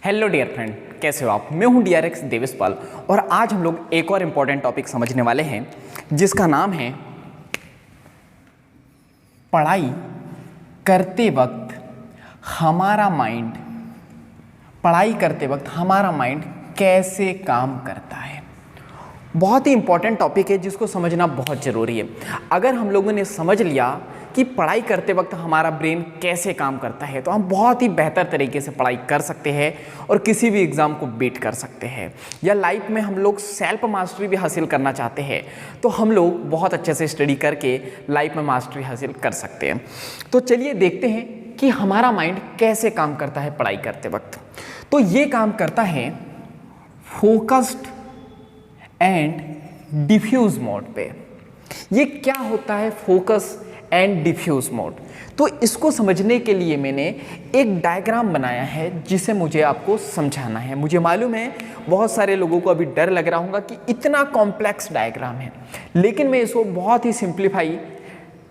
Hello dear friend, कैसे हो आप। मैं हूं DRX देवेशपाल और आज हम लोग एक और इम्पॉर्टेंट टॉपिक समझने वाले हैं जिसका नाम है पढ़ाई करते वक्त हमारा माइंड कैसे काम करता है। बहुत ही इंपॉर्टेंट टॉपिक है जिसको समझना बहुत ज़रूरी है। अगर हम लोगों ने समझ लिया कि पढ़ाई करते वक्त हमारा ब्रेन कैसे काम करता है तो हम बहुत ही बेहतर तरीके से पढ़ाई कर सकते हैं और किसी भी एग्ज़ाम को बीट कर सकते हैं। या लाइफ में हम लोग सेल्फ मास्टरी भी हासिल करना चाहते हैं तो हम लोग बहुत अच्छे से स्टडी करके लाइफ में मास्टरी हासिल कर सकते हैं। तो चलिए देखते हैं कि हमारा माइंड कैसे काम करता है पढ़ाई करते वक्त। तो ये काम करता है फोकस्ड एंड डिफ्यूज मोड पे। ये क्या होता है फोकस एंड डिफ्यूज मोड? तो इसको समझने के लिए मैंने एक डायग्राम बनाया है जिसे मुझे आपको समझाना है। मुझे मालूम है बहुत सारे लोगों को अभी डर लग रहा होगा कि इतना कॉम्प्लेक्स डायग्राम है, लेकिन मैं इसको बहुत ही सिंप्लीफाई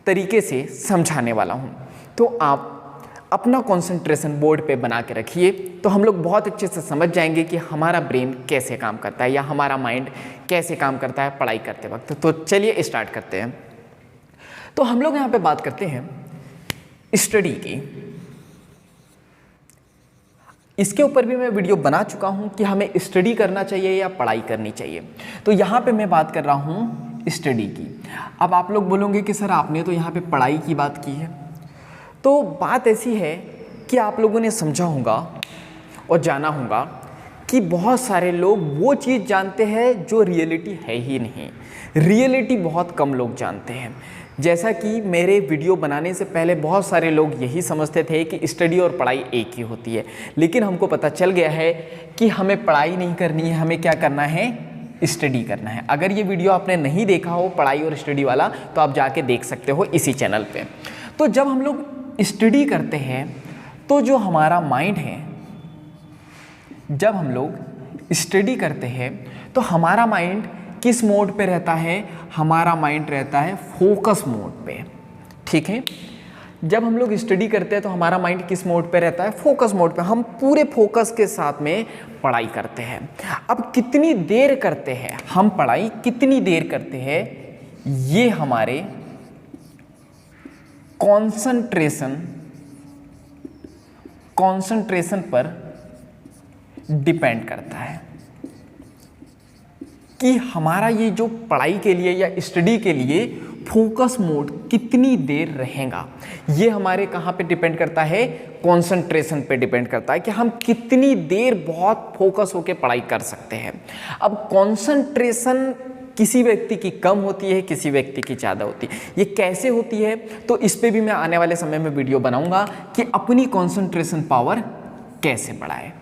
तरीके से समझाने वाला हूँ। तो आप अपना कंसंट्रेशन बोर्ड पे बना के रखिए तो हम लोग बहुत अच्छे से समझ जाएंगे कि हमारा ब्रेन कैसे काम करता है या हमारा माइंड कैसे काम करता है पढ़ाई करते वक्त। तो चलिए स्टार्ट करते हैं। तो हम लोग यहाँ पे बात करते हैं स्टडी की। इसके ऊपर भी मैं वीडियो बना चुका हूँ कि हमें स्टडी करना चाहिए या पढ़ाई करनी चाहिए। तो यहाँ पे मैं बात कर रहा हूँ स्टडी की। अब आप लोग बोलोगे कि सर आपने तो यहाँ पे पढ़ाई की बात की है। तो बात ऐसी है कि आप लोगों ने समझा होगा और जाना होगा कि बहुत सारे लोग वो चीज़ जानते हैं जो रियलिटी है ही नहीं। रियलिटी बहुत कम लोग जानते हैं। जैसा कि मेरे वीडियो बनाने से पहले बहुत सारे लोग यही समझते थे कि स्टडी और पढ़ाई एक ही होती है, लेकिन हमको पता चल गया है कि हमें पढ़ाई नहीं करनी है, हमें क्या करना है, स्टडी करना है। अगर ये वीडियो आपने नहीं देखा हो पढ़ाई और स्टडी वाला तो आप जाके देख सकते हो इसी चैनल पे। तो जब हम लोग स्टडी करते हैं तो जो हमारा माइंड है, जब हम लोग स्टडी करते हैं तो हमारा माइंड किस मोड पे रहता है? हमारा माइंड रहता है फोकस मोड पे। ठीक है, जब हम लोग स्टडी करते हैं तो हमारा माइंड किस मोड पे रहता है? फोकस मोड पे। हम पूरे फोकस के साथ में पढ़ाई करते हैं। अब कितनी देर करते हैं हम पढ़ाई, कितनी देर करते हैं, ये हमारे कंसंट्रेशन पर डिपेंड करता है कि हमारा ये जो पढ़ाई के लिए या स्टडी के लिए फोकस मोड कितनी देर रहेगा। ये हमारे कहाँ पे डिपेंड करता है? कंसंट्रेशन पे डिपेंड करता है कि हम कितनी देर बहुत फोकस होकर पढ़ाई कर सकते हैं। अब कंसंट्रेशन किसी व्यक्ति की कम होती है, किसी व्यक्ति की ज़्यादा होती है। ये कैसे होती है तो इस पे भी मैं आने वाले समय में वीडियो बनाऊंगा कि अपनी कंसंट्रेशन पावर कैसे बढ़ाए।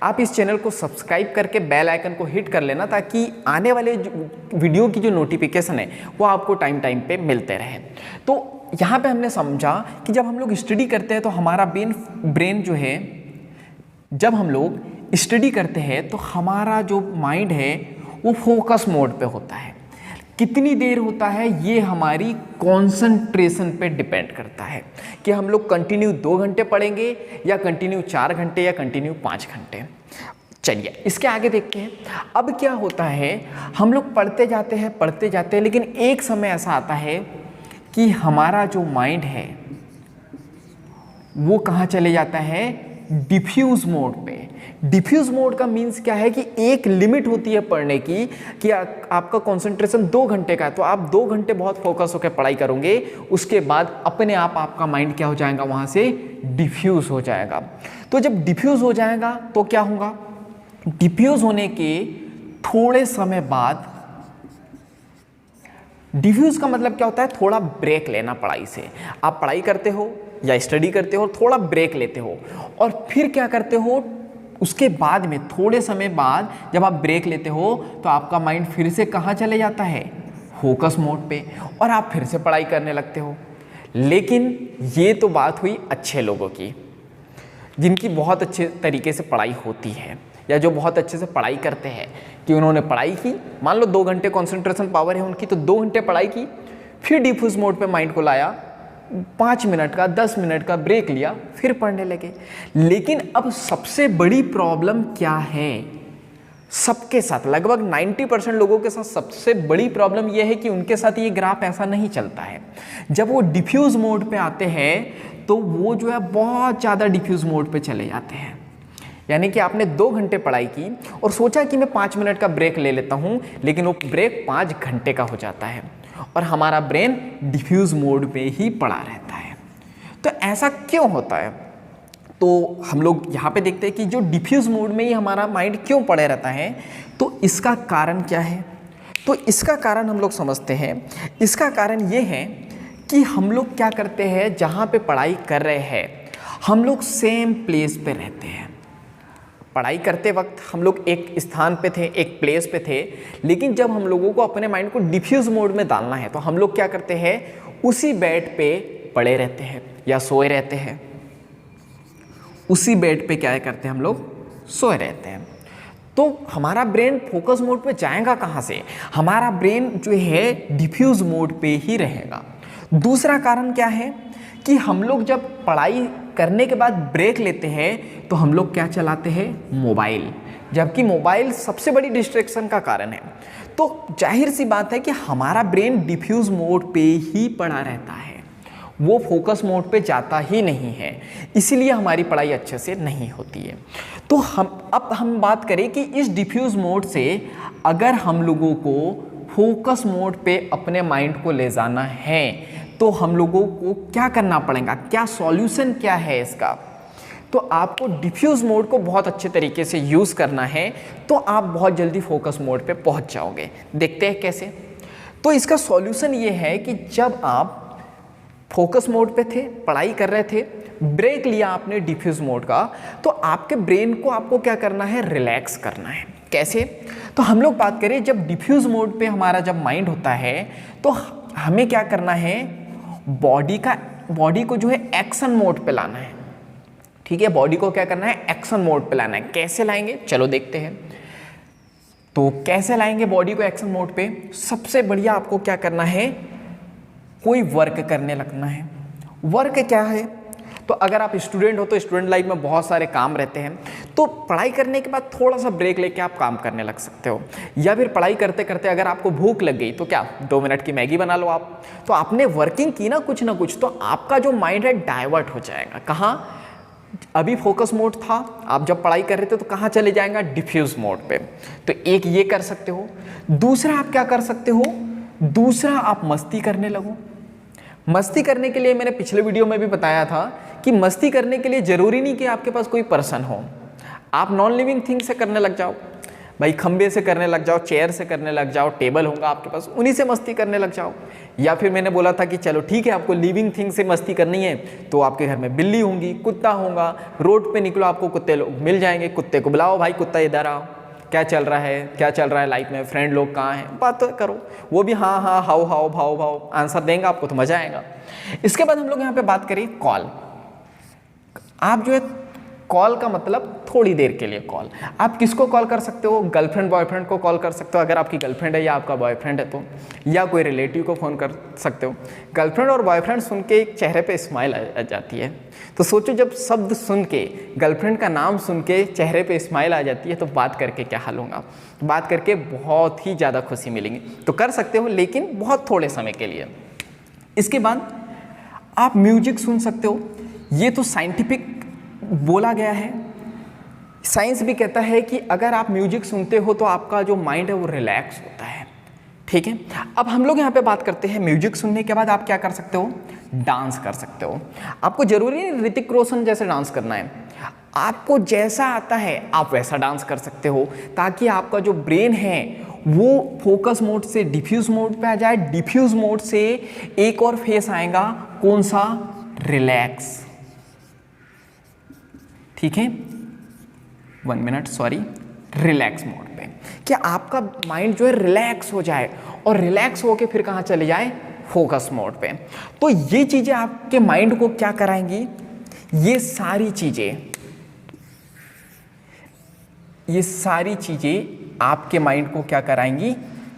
आप इस चैनल को सब्सक्राइब करके बेल आइकन को हिट कर लेना ताकि आने वाले वीडियो की जो नोटिफिकेशन है वो आपको टाइम टाइम पे मिलते रहे। तो यहाँ पे हमने समझा कि जब हम लोग स्टडी करते हैं तो हमारा ब्रेन जो है, जब हम लोग स्टडी करते हैं तो हमारा जो माइंड है वो फोकस मोड पे होता है। कितनी देर होता है ये हमारी कंसंट्रेशन पे डिपेंड करता है कि हम लोग कंटिन्यू 2 घंटे पढ़ेंगे या कंटिन्यू 4 घंटे या कंटिन्यू 5 घंटे। चलिए इसके आगे देखते हैं। अब क्या होता है, हम लोग पढ़ते जाते हैं लेकिन एक समय ऐसा आता है कि हमारा जो माइंड है वो कहाँ चले जाता है? डिफ्यूज मोड पे। डिफ्यूज मोड का मीन्स क्या है कि एक लिमिट होती है पढ़ने की कि आपका कंसंट्रेशन 2 घंटे का है तो आप 2 घंटे बहुत फोकस होकर पढ़ाई करोगे, उसके बाद अपने आप आपका माइंड क्या हो जाएगा, वहाँ से डिफ्यूज हो जाएगा। तो जब डिफ्यूज हो जाएगा तो क्या होगा? डिफ्यूज होने के थोड़े समय बाद, डिफ्यूज का मतलब क्या होता है? थोड़ा ब्रेक लेना पढ़ाई से। आप पढ़ाई करते हो या स्टडी करते हो, थोड़ा ब्रेक लेते हो और फिर क्या करते हो, उसके बाद में थोड़े समय बाद जब आप ब्रेक लेते हो तो आपका माइंड फिर से कहाँ चले जाता है? फोकस मोड पे, और आप फिर से पढ़ाई करने लगते हो। लेकिन ये तो बात हुई अच्छे लोगों की, जिनकी बहुत अच्छे तरीके से पढ़ाई होती है या जो बहुत अच्छे से पढ़ाई करते हैं कि उन्होंने पढ़ाई की, मान लो 2 घंटे कंसंट्रेशन पावर है उनकी, तो 2 घंटे पढ़ाई की, फिर डिफ्यूज मोड पे माइंड को लाया 5 मिनट का 10 मिनट का ब्रेक लिया, फिर पढ़ने लगे। लेकिन अब सबसे बड़ी प्रॉब्लम क्या है? सबके साथ, लगभग 90% लोगों के साथ सबसे बड़ी प्रॉब्लम यह है कि उनके साथ ये ग्राफ ऐसा नहीं चलता है। जब वो डिफ्यूज मोड पे आते हैं तो वो जो है बहुत ज़्यादा डिफ्यूज मोड पे चले जाते हैं। यानी कि आपने 2 घंटे पढ़ाई की और सोचा कि मैं 5 मिनट का ब्रेक ले लेता हूँ, लेकिन वो ब्रेक 5 घंटे का हो जाता है और हमारा ब्रेन डिफ्यूज मोड पे ही पड़ा रहता है। तो ऐसा क्यों होता है? तो हम लोग यहाँ पे देखते हैं कि जो डिफ्यूज मोड में ही हमारा माइंड क्यों पड़े रहता है, तो इसका कारण क्या है? तो इसका कारण हम लोग समझते हैं। इसका कारण ये है कि हम लोग क्या करते हैं, जहाँ पे पढ़ाई कर रहे हैं हम लोग सेम प्लेस पे रहते हैं। पढ़ाई करते वक्त हम लोग एक स्थान पे थे, एक प्लेस पे थे, लेकिन जब हम लोगों को अपने माइंड को डिफ्यूज मोड में डालना है तो हम लोग क्या करते हैं, उसी बेड पे पड़े रहते हैं या सोए रहते हैं। उसी बेड पे क्या करते हैं, हम लोग सोए रहते हैं। तो हमारा ब्रेन फोकस मोड पे जाएगा कहाँ से? हमारा ब्रेन जो है डिफ्यूज मोड पे ही रहेगा। दूसरा कारण क्या है कि हम लोग जब पढ़ाई करने के बाद ब्रेक लेते हैं तो हम लोग क्या चलाते हैं, मोबाइल, जबकि मोबाइल सबसे बड़ी डिस्ट्रैक्शन का कारण है। तो जाहिर सी बात है कि हमारा ब्रेन डिफ्यूज मोड पे ही पड़ा रहता है, वो फोकस मोड पे जाता ही नहीं है, इसीलिए हमारी पढ़ाई अच्छे से नहीं होती है। तो हम बात करें कि इस डिफ्यूज मोड से अगर हम लोगों को फोकस मोड पे अपने माइंड को ले जाना है तो हम लोगों को क्या करना पड़ेगा, क्या सॉल्यूशन क्या है इसका? तो आपको डिफ्यूज मोड को बहुत अच्छे तरीके से यूज़ करना है, तो आप बहुत जल्दी फोकस मोड पे पहुंच जाओगे। देखते हैं कैसे। तो इसका सॉल्यूशन ये है कि जब आप फोकस मोड पे थे, पढ़ाई कर रहे थे, ब्रेक लिया आपने डिफ्यूज मोड का, तो आपके ब्रेन को आपको क्या करना है, रिलैक्स करना है। कैसे? तो हम लोग बात करें, जब डिफ्यूज मोड पे हमारा जब माइंड होता है तो हमें क्या करना है, बॉडी को जो है एक्शन मोड पे लाना है। ठीक है, बॉडी को क्या करना है, एक्शन मोड पे लाना है। कैसे लाएंगे, चलो देखते हैं। तो कैसे लाएंगे बॉडी को एक्शन मोड पे? सबसे बढ़िया आपको क्या करना है, कोई वर्क करने लगना है। वर्क क्या है? तो अगर आप स्टूडेंट हो तो स्टूडेंट लाइफ में बहुत सारे काम रहते हैं, तो पढ़ाई करने के बाद थोड़ा सा ब्रेक लेके आप काम करने लग सकते हो। या फिर पढ़ाई करते करते अगर आपको भूख लग गई तो क्या 2 मिनट की मैगी बना लो आप। तो आपने वर्किंग की ना कुछ तो आपका जो माइंड है डाइवर्ट हो जाएगा। कहाँ? अभी फोकस मोड था, आप जब पढ़ाई कर रहे थे तो कहाँ चले जाएगा, डिफ्यूज मोड पे। तो एक ये कर सकते हो। दूसरा आप क्या कर सकते हो, दूसरा आप मस्ती करने लगो। मस्ती करने के लिए मैंने पिछले वीडियो में भी बताया था कि मस्ती करने के लिए ज़रूरी नहीं कि आपके पास कोई पर्सन हो। आप नॉन लिविंग थिंग से करने लग जाओ भाई, खंबे से करने लग जाओ, चेयर से करने लग जाओ, टेबल होगा आपके पास, उन्हीं से मस्ती करने लग जाओ। या फिर मैंने बोला था कि चलो ठीक है, आपको लिविंग थिंग से मस्ती करनी है तो आपके घर में बिल्ली होंगी, कुत्ता होगा, रोड पे निकलो आपको कुत्ते लोग मिल जाएंगे, कुत्ते को बुलाओ, भाई कुत्ता इधर आओ, क्या चल रहा है लाइफ में, फ्रेंड लोग कहाँ हैं, बात करो। वो भी हाँ हाँ हाउ हाउ भाव भाव आंसर देंगे आपको, तो मज़ा आएगा। इसके बाद हम लोग यहाँ पे बात करें कॉल। आप जो है कॉल का मतलब थोड़ी देर के लिए कॉल। आप किसको कॉल कर सकते हो, गर्लफ्रेंड बॉयफ्रेंड को कॉल कर सकते हो अगर आपकी गर्लफ्रेंड है या आपका बॉयफ्रेंड है तो, या कोई रिलेटिव को फ़ोन कर सकते हो। गर्लफ्रेंड और बॉयफ्रेंड सुन के एक चेहरे पे स्माइल आ जाती है। तो सोचो जब शब्द सुन के, गर्लफ्रेंड का नाम सुन के चेहरे पे स्माइल आ जाती है तो बात करके क्या हाल होगा, बात करके बहुत ही ज़्यादा खुशी मिलेगी। तो कर सकते हो, लेकिन बहुत थोड़े समय के लिए। इसके बाद आप म्यूजिक सुन सकते हो। ये तो साइंटिफिक बोला गया है, साइंस भी कहता है कि अगर आप म्यूजिक सुनते हो तो आपका जो माइंड है वो रिलैक्स होता है। ठीक है, अब हम लोग यहाँ पे बात करते हैं म्यूजिक सुनने के बाद आप क्या कर सकते हो, डांस कर सकते हो। आपको जरूरी नहीं ऋतिक रोशन जैसे डांस करना है, आपको जैसा आता है आप वैसा डांस कर सकते हो, ताकि आपका जो ब्रेन है वो फोकस मोड से डिफ्यूज मोड पे आ जाए। डिफ्यूज मोड से एक और फेस आएगा, कौन सा, रिलैक्स। ठीक है, 1 मिनट, सॉरी, रिलैक्स मोड पे, कि आपका माइंड जो है रिलैक्स हो जाए और रिलैक्स होके फिर कहाँ चले जाए, फोकस मोड पे। तो ये चीज़ें आपके माइंड को क्या कराएंगी, ये सारी चीज़ें आपके माइंड को क्या कराएंगी,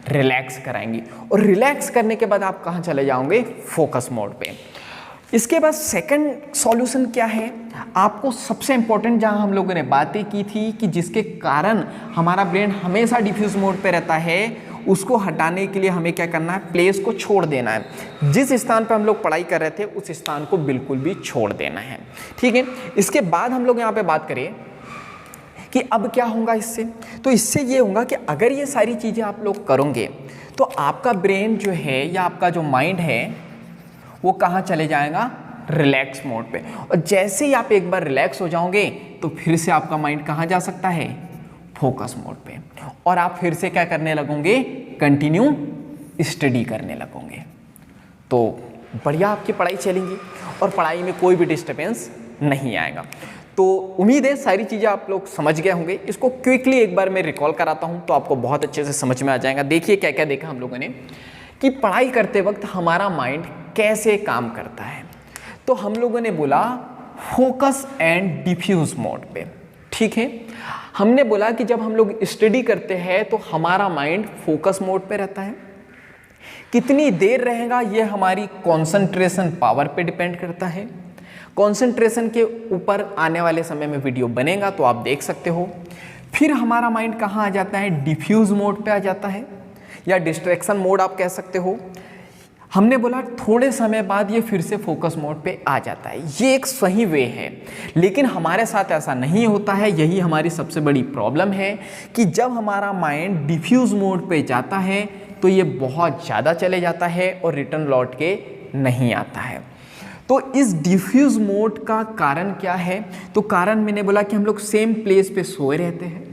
रिलैक्स कराएंगी। और रिलैक्स करने के बाद आप कहाँ चले जाओगे, फोकस मोड पे। इसके बाद सेकंड सॉल्यूशन क्या है, आपको सबसे इंपॉर्टेंट जहां हम लोगों ने बातें की थी कि जिसके कारण हमारा ब्रेन हमेशा डिफ्यूज मोड पे रहता है, उसको हटाने के लिए हमें क्या करना है, प्लेस को छोड़ देना है। जिस स्थान पर हम लोग पढ़ाई कर रहे थे उस स्थान को बिल्कुल भी छोड़ देना है, ठीक है। इसके बाद हम लोग यहाँ पे बात करें कि अब क्या होगा इससे, तो इससे ये होगा कि अगर ये सारी चीज़ें आप लोग करोगे तो आपका ब्रेन जो है या आपका जो माइंड है वो कहाँ चले जाएगा, रिलैक्स मोड पे। और जैसे ही आप एक बार रिलैक्स हो जाओगे तो फिर से आपका माइंड कहाँ जा सकता है, फोकस मोड पे, और आप फिर से क्या करने लगोगे, कंटिन्यू स्टडी करने लगोगे। तो बढ़िया आपकी पढ़ाई चलेगी और पढ़ाई में कोई भी डिस्टर्बेंस नहीं आएगा। तो उम्मीद है सारी चीज़ें आप लोग समझ गए होंगे। इसको क्विकली एक बार मैं रिकॉल कराता हूँ तो आपको बहुत अच्छे से समझ में आ जाएगा। देखिए क्या क्या देखा हम लोगों ने कि पढ़ाई करते वक्त हमारा माइंड कैसे काम करता है। तो हम लोगों ने बोला फोकस एंड डिफ्यूज मोड पे, ठीक है। हमने बोला कि जब हम लोग स्टडी करते हैं तो हमारा माइंड फोकस मोड पे रहता है। कितनी देर रहेगा ये हमारी कंसंट्रेशन पावर पे डिपेंड करता है। कंसंट्रेशन के ऊपर आने वाले समय में वीडियो बनेगा तो आप देख सकते हो। फिर हमारा माइंड कहाँ आ जाता है, डिफ्यूज मोड पे आ जाता है या डिस्ट्रैक्शन मोड आप कह सकते हो। हमने बोला थोड़े समय बाद ये फिर से फोकस मोड पे आ जाता है। ये एक सही वे है, लेकिन हमारे साथ ऐसा नहीं होता है। यही हमारी सबसे बड़ी प्रॉब्लम है कि जब हमारा माइंड डिफ्यूज मोड पे जाता है तो ये बहुत ज़्यादा चले जाता है और रिटर्न लौट के नहीं आता है। तो इस डिफ्यूज मोड का कारण क्या है, तो कारण मैंने बोला कि हम लोग सेम प्लेस पे सोए रहते हैं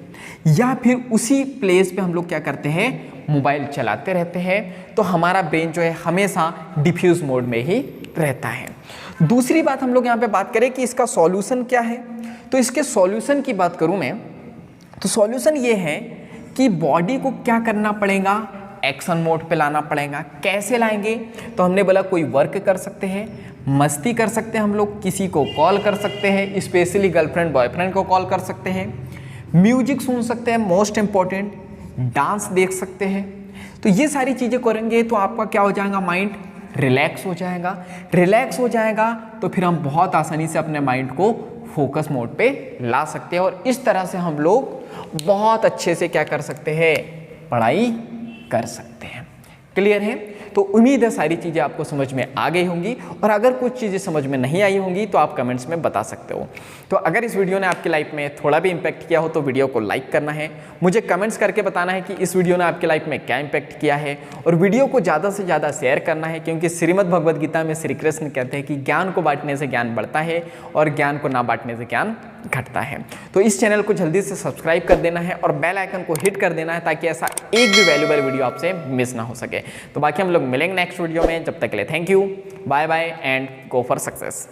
या फिर उसी प्लेस पे हम लोग क्या करते हैं, मोबाइल चलाते रहते हैं। तो हमारा ब्रेन जो है हमेशा डिफ्यूज मोड में ही रहता है। दूसरी बात हम लोग यहाँ पे बात करें कि इसका सॉल्यूशन क्या है, तो इसके सॉल्यूशन की बात करूँ मैं तो सॉल्यूशन ये है कि बॉडी को क्या करना पड़ेगा, एक्शन मोड पे लाना पड़ेगा। कैसे लाएंगे, तो हमने बोला कोई वर्क कर सकते हैं, मस्ती कर सकते हैं, हम लोग किसी को कॉल कर सकते हैं, स्पेशली गर्लफ्रेंड बॉयफ्रेंड को कॉल कर सकते हैं, म्यूजिक सुन सकते हैं, मोस्ट इम्पॉर्टेंट डांस देख सकते हैं। तो ये सारी चीज़ें करेंगे तो आपका क्या हो जाएगा, माइंड रिलैक्स हो जाएगा। रिलैक्स हो जाएगा तो फिर हम बहुत आसानी से अपने माइंड को फोकस मोड पे ला सकते हैं और इस तरह से हम लोग बहुत अच्छे से क्या कर सकते हैं, पढ़ाई कर सकते हैं। क्लियर है। तो उम्मीद है सारी चीज़ें आपको समझ में आ गई होंगी और अगर कुछ चीज़ें समझ में नहीं आई होंगी तो आप कमेंट्स में बता सकते हो। तो अगर इस वीडियो ने आपकी लाइफ में थोड़ा भी इम्पैक्ट किया हो तो वीडियो को लाइक करना है, मुझे कमेंट्स करके बताना है कि इस वीडियो ने आपकी लाइफ में क्या इम्पैक्ट किया है और वीडियो को ज़्यादा से ज़्यादा शेयर करना है, क्योंकि श्रीमद् भगवद गीता में श्री कृष्ण कहते हैं कि ज्ञान को बांटने से ज्ञान बढ़ता है और ज्ञान को ना बांटने से ज्ञान घटता है। तो इस चैनल को जल्दी से सब्सक्राइब कर देना है और बेल आइकन को हिट कर देना है ताकि ऐसा एक भी वैल्यूबल वीडियो आपसे मिस ना हो सके। तो बाकी हम लोग मिलेंगे नेक्स्ट वीडियो में, जब तक के लिए thank you, bye bye and go for success.